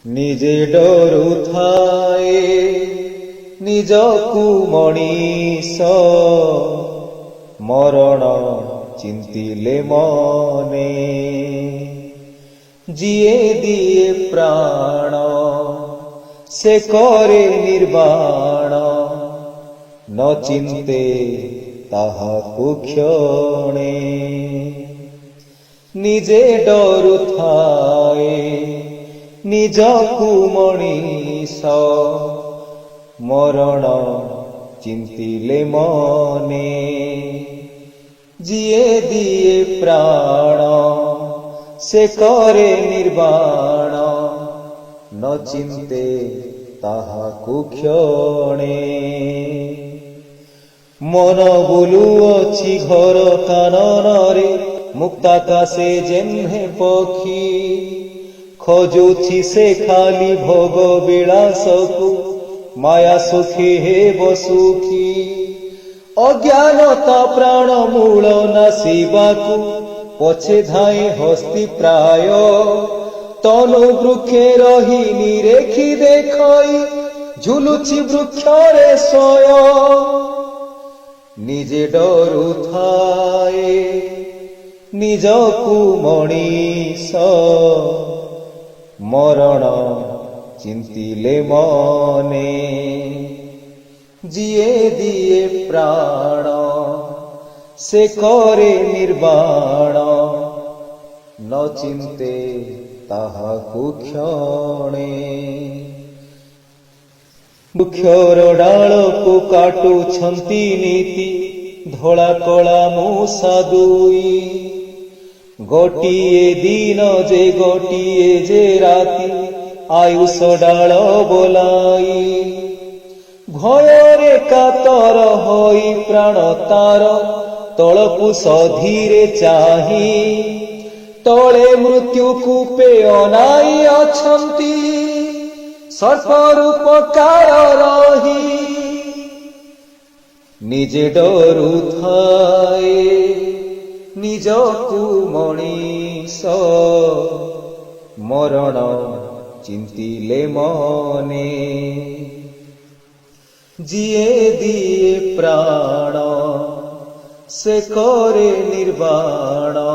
ନିଜେ ଡରୁଥାଏ ନିଜକୁ ମଣିଷ ମରଣ ଚିନ୍ତିଲେ ମନେ ଯିଏ ଦିଏ ପ୍ରାଣ ସେ କରେ ନିର୍ବାଣ ନ ଚିନ୍ତେ ତାହାକୁ କ୍ଷଣେ ନିଜେ ଡରୁଥାଏ ନିଜକୁ ମଣିଷ ମରଣ ଚିନ୍ତିଲେ ମନେ ଯିଏ ଦିଏ ପ୍ରାଣ ସେ କରେ ନିର୍ବାଣ ନ ଚିନ୍ତେ ତାହାକୁ କ୍ଷଣେ ମନ ବୁଲୁଅଛି ଘର କାନନରେ ମୁକ୍ତାକାଶେ ଯେହ୍ନେ ପକ୍ଷୀ ଖୋଜୁଛି ସେ ଖାଲି ଭୋଗ ବିଳାସକୁ ମାୟା ସୁଖୀ ହେବ ସୁଖୀ ଅଜ୍ଞାନତା ପ୍ରାଣ ମୂଳ ନାସିବାକୁ ପଛେ ଧାଇଁ ହସ୍ତି ପ୍ରାୟ ତନୁ ବୃକ୍ଷେ ରହି ନିରେଖି ଦେଖଇ ଝୁଲୁଛି ବୃକ୍ଷରେ ସ୍ୱୟ ନିଜେ ଡରୁଥାଏ ନିଜକୁ ମଣିଷ ମରଣ ଚିନ୍ତିଲେ ମନେ ଯିଏ ଦିଏ ପ୍ରାଣ ସେ କରେ ନିର୍ବାଣ ନ ଚିନ୍ତେ ତାହାକୁ କ୍ଷଣେ ବୃକ୍ଷର ଡାଳକୁ କାଟୁଛନ୍ତି ନୀତି ଧଳା କଳା ମୂଷା ଦୁଇ ଗୋଟିଏ ଦିନ ଯେ ଗୋଟିଏ ଯେ ରାତି ଆୟୁଷ ଡାଳ ବୋଲାଇ ଭୟରେ କାତର ହୋଇ ପ୍ରାଣ ତାର ତଳକୁ ସଧୀରେ ଚାହିଁ ତଳେ ମୃତ୍ୟୁକୁ ଅନାଇ ଅଛନ୍ତି ସର୍ପ ରୂପକାର ରହି ନିଜେ ଡରୁଥାଏ ନିଜକୁ ମଣିଷ ମରଣ ଚିନ୍ତିଲେ ମନେ ଯିଏ ଦିଏ ପ୍ରାଣ ସେ କରେ ନିର୍ବାଣ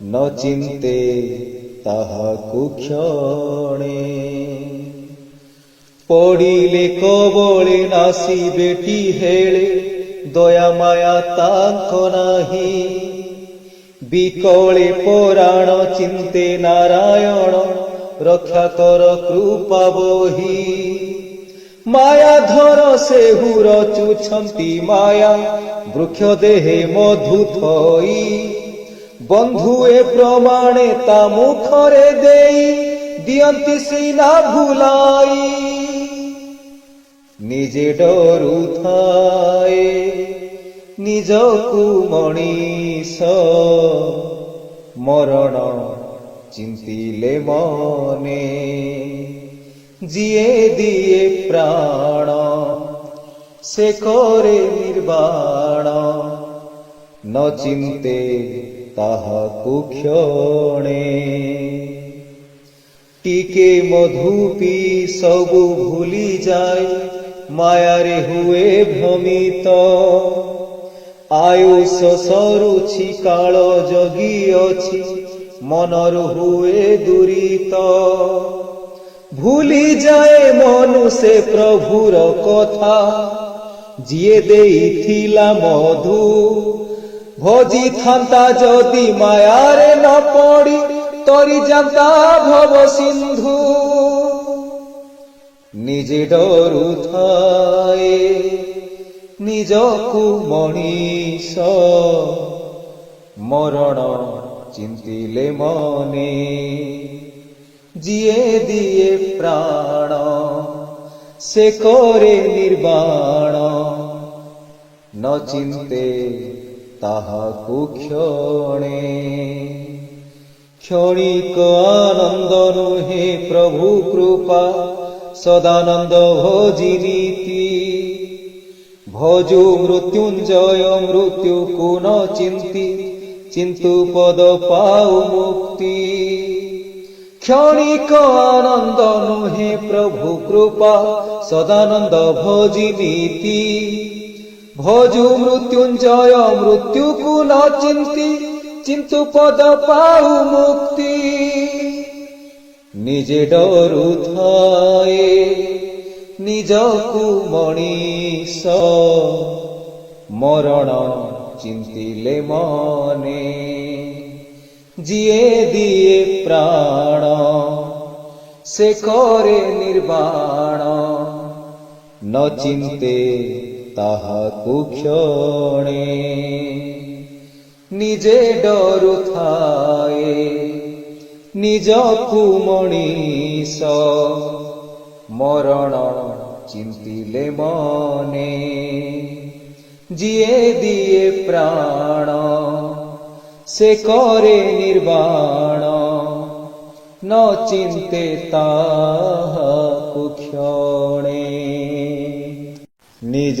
ନ ଚିନ୍ତେ ତାହାକୁ କ୍ଷଣେ ପଡ଼ିଲେ କବଳେ ନାସିବେଟି ହେଳେ ଦୟା ମାୟା ତାଙ୍କ ନାହିଁ ବିକଳେ ପରାଣ ଚିନ୍ତେ ନାରାୟଣ ରକ୍ଷା କର କୃପା ବହି ମାୟାଧର ସେହୁ ରଚୁଛନ୍ତି ମାୟା ବୃକ୍ଷ ଦେହେ ମଧୁ ଥଇ ବନ୍ଧୁ ଏ ପ୍ରମାଣେ ତା ମୁଖରେ ଦେଇ ଦିଅନ୍ତି ସିନା ଭୁଲାଇ ନିଜେ ଡରୁଥାଏ ନିଜକୁ ମଣିଷ ମରଣ ଚିନ୍ତିଲେ ମନେ ଯିଏ ଦିଏ ପ୍ରାଣ ସେ କରେ ନିର୍ବାଣ ନ ଚିନ୍ତେ ତାହାକୁ କ୍ଷଣେ ଟିକେ ମଧୁ ପି ସବୁ ଭୁଲି ଯାଏ ମାୟାରେ ହୁଏ ଭ୍ରମିତ ଆୟୁଷ ସରୁଛି କାଳ ଜଗି ଅଛି ମନରୁ ହୁଏ ଦୂରିତ ଭୁଲି ଯାଏ ମନୁ ସେ ପ୍ରଭୁର କଥା ଯିଏ ଦେଇଥିଲା ମଧୁ ଭଜିଥାନ୍ତା ଯଦି ମାୟାରେ ନ ପଡ଼ି ତରି ଯାନ୍ତା ଭବ ସିନ୍ଧୁ ନିଜେ ଡରୁଥାଏ ନିଜକୁ ମଣିଷ ମରଣ ଚିନ୍ତିଲେ ମନେ ଯିଏ ଦିଏ ପ୍ରାଣ ସେ କରେ ନିର୍ବାଣ ନ ଚିନ୍ତେ ତାହାକୁ କ୍ଷଣେ କ୍ଷଣିକ ଆନନ୍ଦ ନୁହେଁ ପ୍ରଭୁ କୃପା ସଦାନନ୍ଦ ଭଜିନୀତି ଭଜୁ ମୃତ୍ୟୁଞ୍ଜୟ ମୃତ୍ୟୁକୁ ନ ଚିନ୍ତୁ ପଦ ପାଉ ମୁକ୍ତି ক্ষণিক আনন্দ নুহে প্রভু কৃপা সদানন্দ ভজি নীতি ভজু মৃত্যুঞ্জয় মৃত্যুকু ন চিন্তি চিন্তু পদ পাউ মুক্তি নিজে ডরু থায়ে নিজকু মଣିষ মরণ চিন্তিলে মনে জিয়ে দিয়ে প্রাণ সে করে নির্বাণ ন চিন্তে তাহাকু ক্ষণে নিজে ডরু থায়ে নিজকু মଣିষ মরণ চিন্তিলে মনে জিয়ে দিয়ে প্রাণ সে করে নির্বাণ ন চিন্তে তাহাকু ক্ষণে নিজে